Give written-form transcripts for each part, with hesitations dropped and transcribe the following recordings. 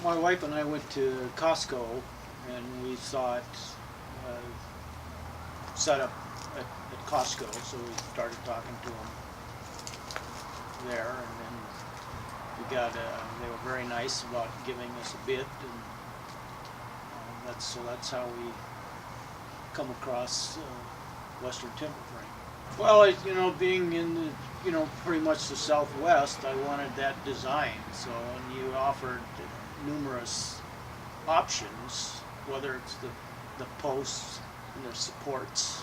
My wife and I went to Costco and we saw it set up at Costco, so we started talking to them there, and then we got, they were very nice about giving us a bid, and that's how we come across Western Timber Frame. Well, being in the, pretty much the Southwest, I wanted that design, so, and you offered numerous options, whether it's the posts and the supports.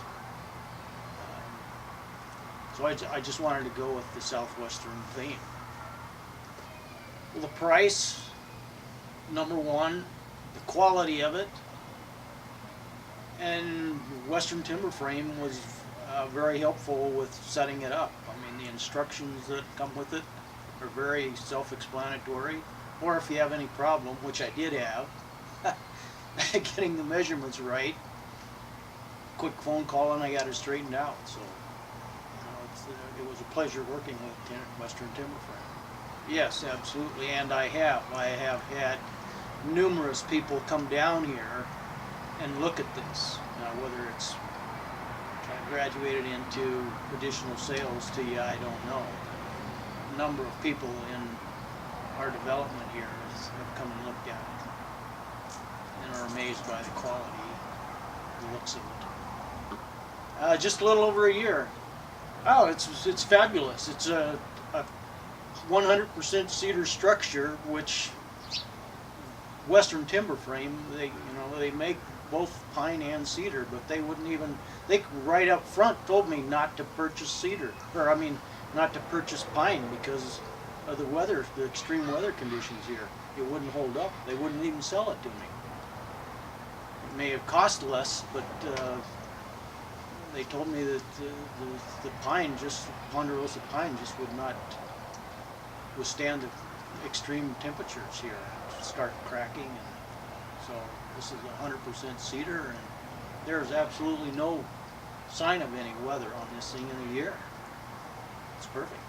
So I just wanted to go with the Southwestern theme. Well, the price, number one, the quality of it, and Western Timber Frame was very helpful with setting it up. I mean, the instructions that come with it are very self-explanatory, or if you have any problem, which I did have, getting the measurements right, quick phone call and I got it straightened out. So it was a pleasure working with Western Timber Frame. Yes, absolutely, and I have had numerous people come down here and look at this. Now, whether it's graduated into additional sales to you, I don't know. A number of people in our development here have come and looked at it and are amazed by the quality, the looks of it. Just a little over a year. Oh, it's fabulous. It's a 100% cedar structure, which Western Timber Frame, they make both pine and cedar, but they right up front told me not to purchase cedar, not to purchase pine because of the extreme weather conditions here. It wouldn't hold up. They wouldn't even sell it to me. It may have cost less, but they told me that the pine, ponderosa pine, just would not withstand the extreme temperatures here. Start cracking, and so this is 100% cedar, and there's absolutely no sign of any weather on this thing in a year. It's perfect.